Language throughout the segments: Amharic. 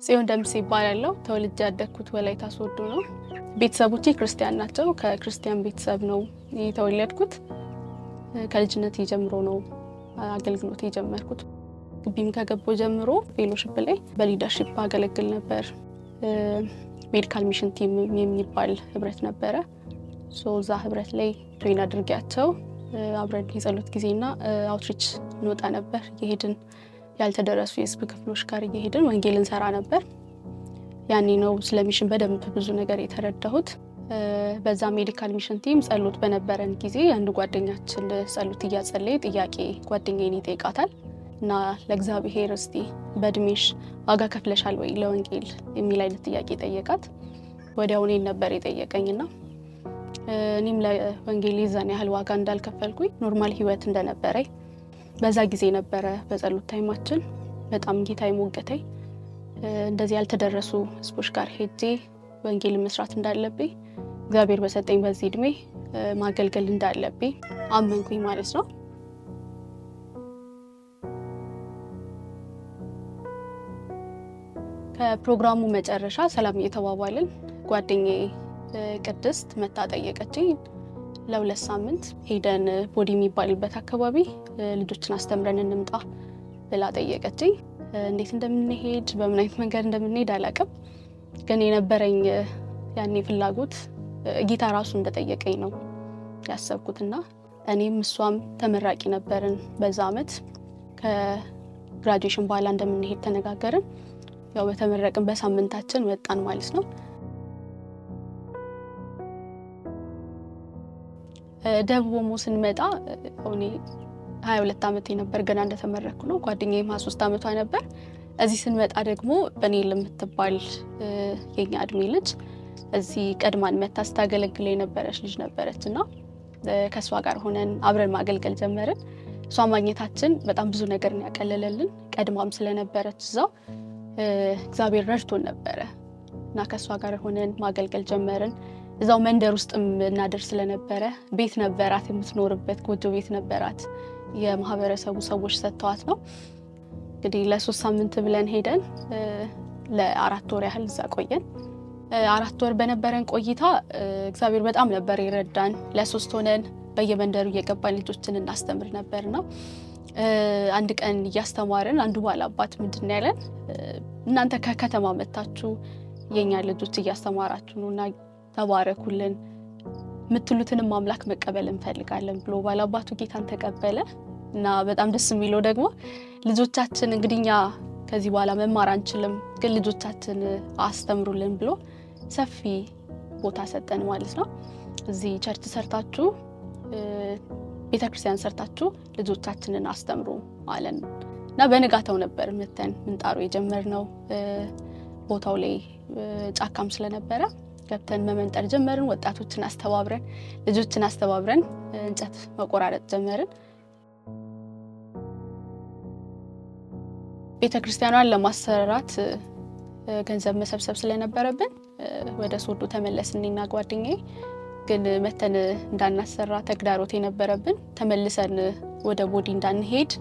ጽዮን ደምሴ ይባላልው። ተወልጄ ያደግኩት ወላይታ ሶዶ ነው። ቤተሰቦቼ ክርስቲያን ናቸው። ከክርስቲያን ቤተሰብ ነው የተወለድኩት። ከልጅነቴ ጀምሮ ነው አገልግሎት የጀመርኩት። ግቢም ከገባሁ ጀምሮ ፌሎሺፕ ላይ በሊደርሺፕ አገለግል ነበር። ሜዲካል ሚሽን ቲም የሚባል ህብረት ነበረ። ዛ ህብረት ላይ ጆይን አድርጌያቸው አብረን የጸሎት ጊዜና አውትሪች እንወጣ ነበር። የሄድን ያልተደረሱ የህዝብ ክፍሎች ጋር እየሄድን ወንጌልን ሰራ ነበር። ያኔ ነው ስለ ሚሽን በደንብ ብዙ ነገር የተረዳሁት። በዛ ሜዲካል ሚሽን ቲም ጸሎት በነበረን ጊዜ አንድ ጓደኛችን ጸሎት እያጸለየ ጥያቄ ጓደኛዬን ይጠይቃታል እና ለእግዚአብሔር እስቲ በእድሜሽ ዋጋ ከፍለሻል ወይ ለወንጌል የሚል አይነት ጥያቄ ጠየቃት። ወዲያው እኔን ነበር የጠየቀኝና እኔም ለወንጌል ይዘን ያህል ዋጋ እንዳልከፈልኩኝ ኖርማል ህይወት እንደነበረኝ በዛ ጊዜ ነበረ በጸሎት ታይማችን በጣም ጌታ ይሞገተኝ። እንደዚህ ያልተደረሱ ህዝቦች ጋር ሄጄ ወንጌል መስራት እንዳለብኝ እግዚአብሔር በሰጠኝ በዚህ እድሜ ማገልገል እንዳለብኝ አመንኩኝ ማለት ነው። ከፕሮግራሙ መጨረሻ ሰላም እየተባባልን ጓደኛዬ ቅድስት መታ ጠየቀችኝ። ለሁለት ሳምንት ሄደን ቦዲ የሚባልበት አካባቢ ልጆችን አስተምረን እንምጣ ብላ ጠየቀችኝ። እንዴት እንደምንሄድ በምን አይነት መንገድ እንደምንሄድ አላውቅም፣ ግን የነበረኝ ያኔ ፍላጎት ጌታ ራሱ እንደጠየቀኝ ነው ያሰብኩትና እኔም እሷም ተመራቂ ነበርን። በዛ አመት ከግራጁዌሽን በኋላ እንደምንሄድ ተነጋገርን። ያው በተመረቅን በሳምንታችን ወጣን ማለት ነው። ደቡብ ኦሞ ስንመጣ እኔ 22 አመት ነበር ገና እንደተመረቅኩ ነው። ጓደኛዬም 23 አመቷ ነበር። እዚህ ስንመጣ ደግሞ በኔል የምትባል የኛ እድሜ ልጅ እዚህ ቀድማን መታ ስታገለግል የነበረች ልጅ ነበረችና ከሷ ጋር ሆነን አብረን ማገልገል ጀመርን። እሷ ማግኘታችን በጣም ብዙ ነገር ያቀለለልን። ቀድማም ስለነበረች እዛው እግዚአብሔር ረድቶን ነበረ እና ከሷ ጋር ሆነን ማገልገል ጀመርን። እዛው መንደር ውስጥም እናደር ስለነበረ ቤት ነበራት፣ የምትኖርበት ጎጆ ቤት ነበራት። የማህበረሰቡ ሰዎች ሰጥተዋት ነው። እንግዲህ ለ3 ሳምንት ብለን ሄደን ለ4 ወር ያህል እዛ ቆየን። 4 ወር በነበረን ቆይታ እግዚአብሔር በጣም ነበር ይረዳን። ለ3 ሆነን በየመንደሩ እየገባን ልጆችን እናስተምር ነበርና አንድ ቀን እያስተማርን አንዱ ባላባት ምንድን ያለን እናንተ ከከተማ መጣችሁ የኛ ልጆች እያስተማራችሁ ነውና ተባረኩልን፣ ምትሉትንም አምላክ መቀበል እንፈልጋለን ብሎ ባላባቱ ጌታን ተቀበለ እና በጣም ደስ የሚለው ደግሞ ልጆቻችን እንግዲህኛ ከዚህ በኋላ መማር አንችልም፣ ግን ልጆቻችን አስተምሩልን ብሎ ሰፊ ቦታ ሰጠን ማለት ነው። እዚህ ቸርች ሰርታችሁ ቤተክርስቲያን ሰርታችሁ ልጆቻችንን አስተምሩ አለን እና በነጋታው ነበር መተን ምንጣሩ የጀመርነው። ቦታው ላይ ጫካም ስለነበረ ገብተን መመንጠር ጀመርን። ወጣቶችን አስተባብረን ልጆችን አስተባብረን እንጨት መቆራረጥ ጀመርን። ቤተክርስቲያኗን ለማሰራት ገንዘብ መሰብሰብ ስለነበረብን ወደ ሶዶ ተመለስን እኔና ጓደኛዬ። ግን መተን እንዳናሰራ ተግዳሮት የነበረብን ተመልሰን ወደ ቦዲ እንዳንሄድ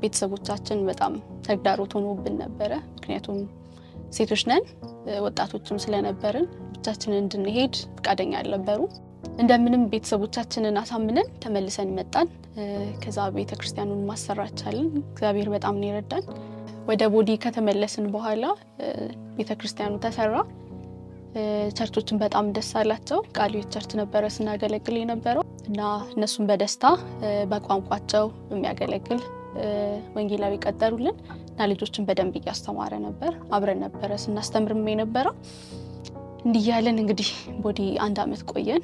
ቤተሰቦቻችን በጣም ተግዳሮት ሆኖብን ነበረ። ምክንያቱም ሴቶች ነን ወጣቶችም ስለነበርን ብቻችንን እንድንሄድ ፈቃደኛ አልነበሩ። እንደምንም ቤተሰቦቻችንን አሳምነን ተመልሰን መጣን። ከዛ ቤተክርስቲያኑን ማሰራት ቻልን። እግዚአብሔር በጣም ነው ይረዳን። ወደ ቦዲ ከተመለስን በኋላ ቤተክርስቲያኑ ተሰራ። ቸርቾችን በጣም ደስ አላቸው። ቃልዮት ቸርች ነበረ ስናገለግል የነበረው እና እነሱም በደስታ በቋንቋቸው የሚያገለግል ወንጌላዊ ቀጠሩልን እና ልጆችን በደንብ እያስተማረ ነበር። አብረን ነበረ ስናስተምርም የነበረው። እንዲህ ያለን እንግዲህ ቦዲ 1 አመት ቆየን።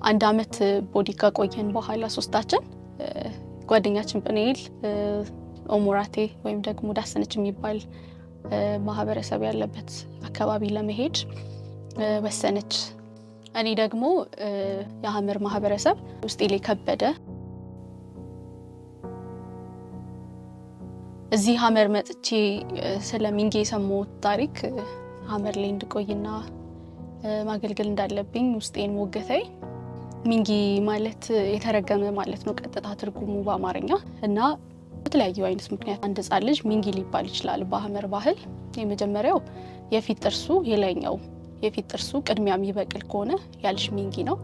1 አመት ቦዲ ከቆየን በኋላ ሶስታችን ጓደኛችን ጵኔል ኦሞራቴ ወይም ደግሞ ዳሰነች የሚባል ማህበረሰብ ያለበት አካባቢ ለመሄድ ወሰነች። እኔ ደግሞ የሐመር ማህበረሰብ ውስጤ ላይ ከበደ። እዚህ ሐመር መጥቼ ስለሚንጌ የሰማሁት ታሪክ ሐመር ላይ እንድቆይና ማገልገል እንዳለብኝ ውስጤን ሞገተኝ። ሚንጌ ማለት የተረገመ ማለት ነው ቀጥታ ትርጉሙ በአማርኛ እና በተለያዩ አይነት ምክንያት አንድ ህጻን ልጅ ሚንጊ ሊባል ይችላል። በሐመር ባህል የመጀመሪያው የፊት ጥርሱ የላይኛው የፊት ጥርሱ ቅድሚያ የሚበቅል ከሆነ ያ ልጅ ሚንጊ ነው።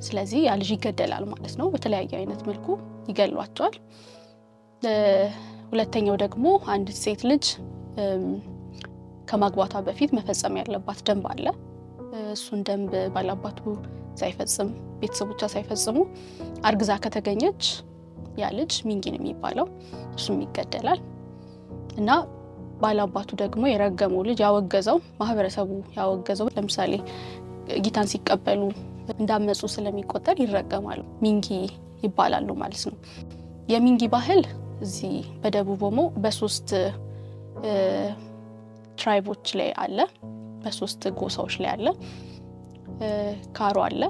ስለዚህ ያ ልጅ ይገደላል ማለት ነው። በተለያየ አይነት መልኩ ይገሏቸዋል። ሁለተኛው ደግሞ አንድ ሴት ልጅ ከማግባቷ በፊት መፈጸም ያለባት ደንብ አለ። እሱን ደንብ ባላባቱ ሳይፈጽም ቤተሰቦቿ ሳይፈጽሙ አርግዛ ከተገኘች ያ ልጅ ሚንጊ ነው የሚባለው፣ እሱም ይገደላል። እና ባላባቱ ደግሞ የረገመው ልጅ ያወገዘው ማህበረሰቡ ያወገዘው ለምሳሌ ጌታን ሲቀበሉ እንዳመጹ ስለሚቆጠር ይረገማሉ፣ ሚንጊ ይባላሉ ማለት ነው። የሚንጊ ባህል እዚህ በደቡብ ኦሞ በሶስት ትራይቦች ላይ አለ፣ በሶስት ጎሳዎች ላይ አለ። ካሮ አለ፣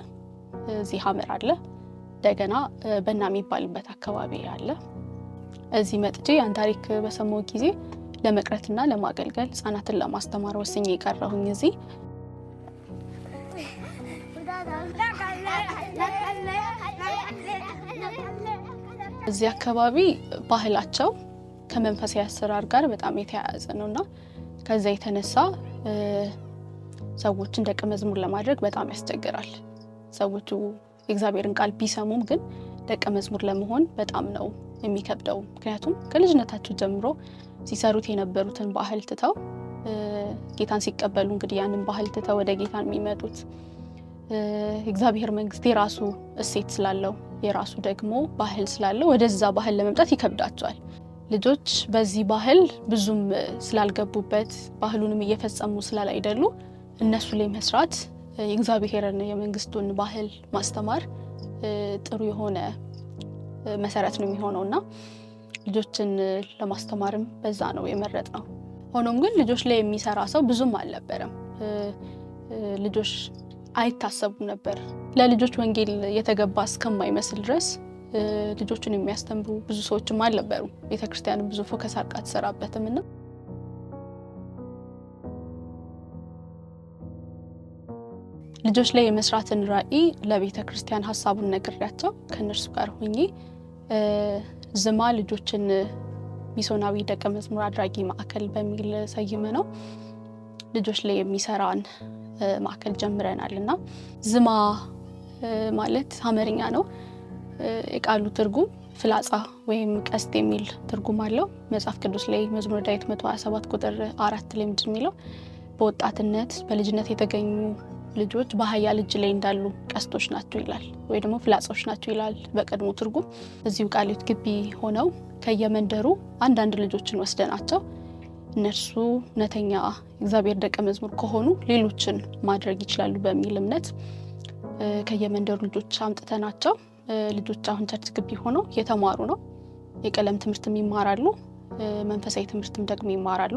እዚህ ሐመር አለ፣ እንደገና በና የሚባልበት አካባቢ አለ። እዚህ መጥቼ ያን ታሪክ በሰማሁ ጊዜ ለመቅረትና ለማገልገል ህጻናትን ለማስተማር ወስኜ የቀረሁኝ እዚህ እዚህ አካባቢ ባህላቸው ከመንፈሳዊ አሰራር ጋር በጣም የተያያዘ ነውና ከዛ የተነሳ ሰዎችን ደቀ መዝሙር ለማድረግ በጣም ያስቸግራል። ሰዎቹ የእግዚአብሔርን ቃል ቢሰሙም ግን ደቀ መዝሙር ለመሆን በጣም ነው የሚከብደው። ምክንያቱም ከልጅነታቸው ጀምሮ ሲሰሩት የነበሩትን ባህል ትተው ጌታን ሲቀበሉ እንግዲህ ያንን ባህል ትተው ወደ ጌታ የሚመጡት እግዚአብሔር መንግስት የራሱ እሴት ስላለው የራሱ ደግሞ ባህል ስላለው ወደዛ ባህል ለመምጣት ይከብዳቸዋል። ልጆች በዚህ ባህል ብዙም ስላልገቡበት ባህሉንም እየፈጸሙ ስላላይደሉ እነሱ ላይ መስራት የእግዚአብሔርን የመንግስቱን ባህል ማስተማር ጥሩ የሆነ መሰረት ነው የሚሆነውና ልጆችን ለማስተማርም በዛ ነው የመረጥነው። ሆኖም ግን ልጆች ላይ የሚሰራ ሰው ብዙም አልነበረም። ልጆች አይታሰቡም ነበር። ለልጆች ወንጌል የተገባ እስከማይመስል ድረስ ልጆችን የሚያስተምሩ ብዙ ሰዎችም አልነበሩም። ቤተክርስቲያንም ብዙ ፎከስ አድርጋ አትሰራበትምና ልጆች ላይ የመስራትን ራዕይ ለቤተክርስቲያን ሐሳቡን ነግሬያቸው ከነርሱ ጋር ሆኜ ዝማ ልጆችን ሚስዮናዊ ደቀ መዝሙር አድራጊ ማዕከል በሚል ሰይመ ነው ልጆች ላይ የሚሰራን ማዕከል ጀምረናልና ዝማ ማለት ሐመርኛ ነው። የቃሉ ትርጉም ፍላጻ ወይም ቀስት የሚል ትርጉም አለው። መጽሐፍ ቅዱስ ላይ መዝሙረ ዳዊት 127 ቁጥር 4 ላይ ምንድን የሚለው በወጣትነት በልጅነት የተገኙ ልጆች በኃያል እጅ ላይ እንዳሉ ቀስቶች ናቸው ይላል፣ ወይ ደግሞ ፍላጻዎች ናቸው ይላል በቀድሞ ትርጉም። እዚሁ ቃሊት ግቢ ሆነው ከየመንደሩ አንዳንድ ልጆችን ወስደናቸው እነርሱ እውነተኛ እግዚአብሔር ደቀ መዝሙር ከሆኑ ሌሎችን ማድረግ ይችላሉ በሚል እምነት ከየመንደሩ ልጆች አምጥተናቸው ልጆች አሁን ቸርች ግቢ ሆነው የተማሩ ነው። የቀለም ትምህርትም ይማራሉ፣ መንፈሳዊ ትምህርትም ደግሞ ይማራሉ።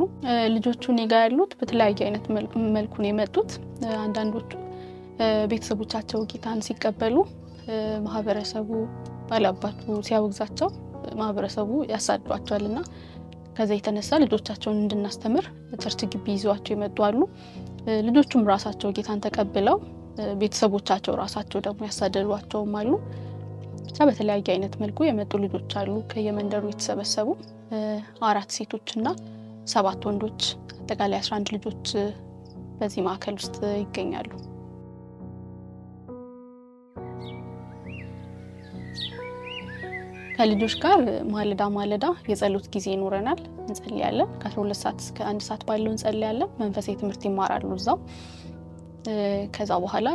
ልጆቹ እኔ ጋር ያሉት በተለያየ አይነት መልኩ ነው የመጡት። አንዳንዶቹ ቤተሰቦቻቸው ጌታን ሲቀበሉ ማህበረሰቡ ባላባቱ ሲያወግዛቸው ማህበረሰቡ ያሳዷቸዋልና ከዛ የተነሳ ልጆቻቸውን እንድናስተምር ቸርች ግቢ ይዟቸው የመጡ አሉ። ልጆቹም ራሳቸው ጌታን ተቀብለው ቤተሰቦቻቸው ራሳቸው ደግሞ ያሳደዷቸውም አሉ። ብቻ በተለያየ አይነት መልኩ የመጡ ልጆች አሉ። ከየመንደሩ የተሰበሰቡ 4 ሴቶችና 7 ወንዶች አጠቃላይ 11 ልጆች በዚህ ማዕከል ውስጥ ይገኛሉ። ከልጆች ጋር ማለዳ የጸሎት ጊዜ ይኖረናል፣ እንጸልያለን። ከ12 ሰዓት እስከ 1 ሰዓት ባለው እንጸልያለን። መንፈሳዊ ትምህርት ይማራሉ እዛው። ከዛ በኋላ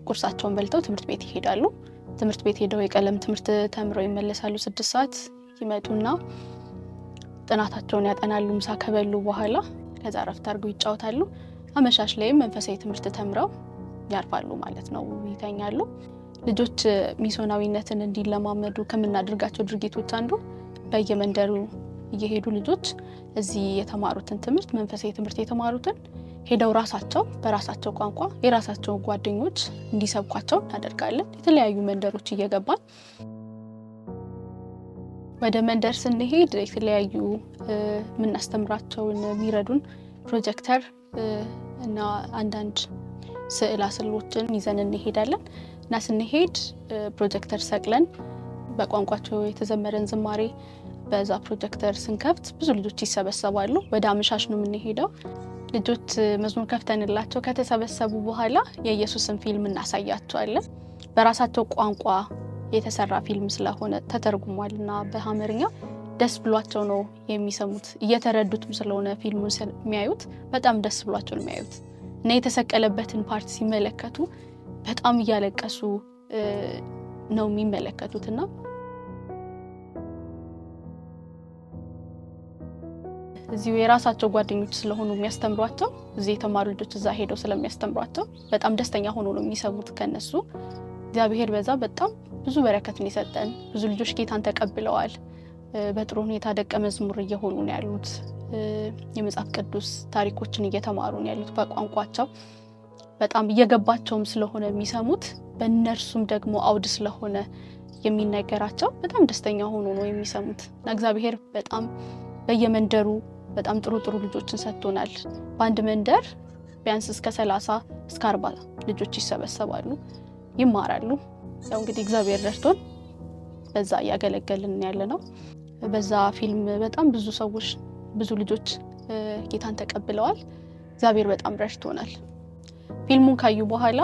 ቁርሳቸውን በልተው ትምህርት ቤት ይሄዳሉ። ትምህርት ቤት ሄደው የቀለም ትምህርት ተምረው ይመለሳሉ። 6 ሰዓት ይመጡና ጥናታቸውን ያጠናሉ። ምሳ ከበሉ በኋላ ከዛ ረፍት አድርገው ይጫወታሉ። አመሻሽ ላይም መንፈሳዊ ትምህርት ተምረው ያርፋሉ ማለት ነው፣ ይተኛሉ። ልጆች ሚስዮናዊነትን እንዲለማመዱ ከምናደርጋቸው ድርጊቶች አንዱ በየመንደሩ እየሄዱ ልጆች እዚህ የተማሩትን ትምህርት መንፈሳዊ ትምህርት የተማሩትን ሄደው ራሳቸው በራሳቸው ቋንቋ የራሳቸው ጓደኞች እንዲሰብኳቸው እናደርጋለን። የተለያዩ መንደሮች እየገባን ወደ መንደር ስንሄድ የተለያዩ የምናስተምራቸውን የሚረዱን ፕሮጀክተር እና አንዳንድ ስዕሎችን ይዘን እንሄዳለን እና ስንሄድ ፕሮጀክተር ሰቅለን በቋንቋቸው የተዘመረን ዝማሬ በዛ ፕሮጀክተር ስንከፍት ብዙ ልጆች ይሰበሰባሉ። ወደ አመሻሽ ነው የምንሄደው። ልጆች መዝሙር ከፍተንላቸው ከተሰበሰቡ በኋላ የኢየሱስን ፊልም እናሳያቸዋለን። በራሳቸው ቋንቋ የተሰራ ፊልም ስለሆነ ተተርጉሟልና በአማርኛ ደስ ብሏቸው ነው የሚሰሙት። እየተረዱትም ስለሆነ ፊልሙን የሚያዩት በጣም ደስ ብሏቸው ነው የሚያዩት እና የተሰቀለበትን ፓርት ሲመለከቱ በጣም እያለቀሱ ነው የሚመለከቱትና እዚሁ የራሳቸው ጓደኞች ስለሆኑ የሚያስተምሯቸው እዚህ የተማሩ ልጆች እዛ ሄደው ስለሚያስተምሯቸው በጣም ደስተኛ ሆኖ ነው የሚሰሙት ከነሱ። እግዚአብሔር በዛ በጣም ብዙ በረከትን ይሰጠን። ብዙ ልጆች ጌታን ተቀብለዋል። በጥሩ ሁኔታ ደቀ መዝሙር እየሆኑ ነው ያሉት። የመጽሐፍ ቅዱስ ታሪኮችን እየተማሩ ነው ያሉት በቋንቋቸው። በጣም እየገባቸውም ስለሆነ የሚሰሙት በእነርሱም ደግሞ አውድ ስለሆነ የሚነገራቸው በጣም ደስተኛ ሆኖ ነው የሚሰሙት እና እግዚአብሔር በጣም በየመንደሩ በጣም ጥሩ ጥሩ ልጆችን ሰጥቶናል። በአንድ መንደር ቢያንስ እስከ 30 እስከ 40 ልጆች ይሰበሰባሉ፣ ይማራሉ። ያው እንግዲህ እግዚአብሔር ረድቶን በዛ ያገለገልን ያለነው። በዛ ፊልም በጣም ብዙ ሰዎች ብዙ ልጆች ጌታን ተቀብለዋል። እግዚአብሔር በጣም ረድቶናል። ፊልሙን ካዩ በኋላ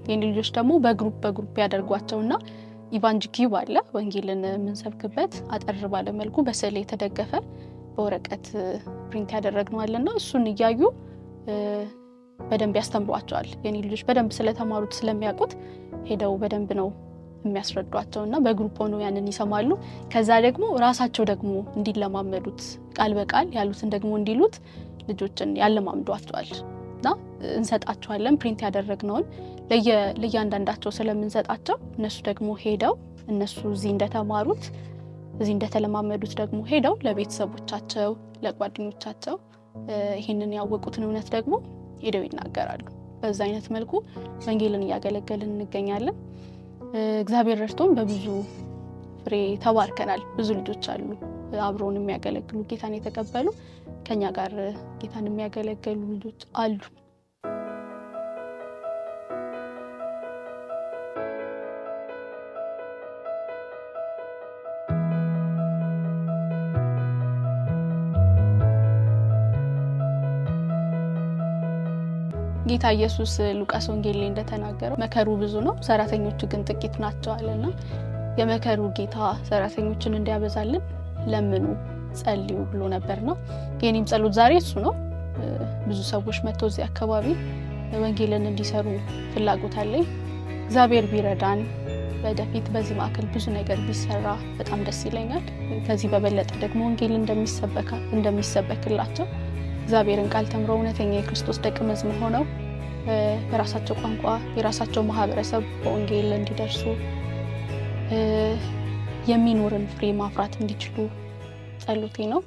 የኔ ልጆች ደግሞ በግሩፕ ያደርጓቸውና ኢቫንጀሊካል አለ ወንጌልን የምንሰብክበት አጠር ባለ መልኩ በስዕል የተደገፈ በወረቀት ፕሪንት ያደረግነው አለና እሱን እያዩ በደንብ ያስተምሯቸዋል። የኔ ልጆች በደንብ ስለተማሩት ስለሚያውቁት ሄደው በደንብ ነው የሚያስረዷቸውና በግሩፕ ሆነው ያንን ይሰማሉ። ከዛ ደግሞ ራሳቸው ደግሞ እንዲለማመዱት ቃል በቃል ያሉትን ደግሞ እንዲሉት ልጆችን ያለማምዷቸዋል እና እንሰጣቸዋለን። ፕሪንት ያደረግነውን ለእያንዳንዳቸው ስለምንሰጣቸው እነሱ ደግሞ ሄደው እነሱ እዚህ እንደተማሩት እዚህ እንደተለማመዱት ደግሞ ሄደው ለቤተሰቦቻቸው ለጓደኞቻቸው ይህንን ያወቁትን እውነት ደግሞ ሄደው ይናገራሉ። በዛ አይነት መልኩ ወንጌልን እያገለገልን እንገኛለን። እግዚአብሔር ረድቶን በብዙ ፍሬ ተባርከናል። ብዙ ልጆች አሉ አብረውን የሚያገለግሉ ጌታን የተቀበሉ ከኛ ጋር ጌታን የሚያገለግሉ ልጆች አሉ። ጌታ ኢየሱስ ሉቃስ ወንጌል ላይ እንደተናገረው መከሩ ብዙ ነው፣ ሰራተኞቹ ግን ጥቂት ናቸው አለና የመከሩ ጌታ ሰራተኞችን እንዲያበዛልን ለምኑ ጸልዩ ብሎ ነበርና የኔም ጸሎት ዛሬ እሱ ነው። ብዙ ሰዎች መጥተው እዚህ አካባቢ ወንጌልን እንዲሰሩ ፍላጎት አለኝ። እግዚአብሔር ቢረዳን ወደፊት በዚህ ማዕከል ብዙ ነገር ቢሰራ በጣም ደስ ይለኛል። ከዚህ በበለጠ ደግሞ ወንጌል እንደሚሰበክላቸው እግዚአብሔርን ቃል ተምረው እውነተኛ የክርስቶስ ደቀ መዝሙር ሆነው በራሳቸው ቋንቋ የራሳቸው ማህበረሰብ በወንጌል እንዲደርሱ የሚኖርን ፍሬ ማፍራት እንዲችሉ ጸሎቴ ነው።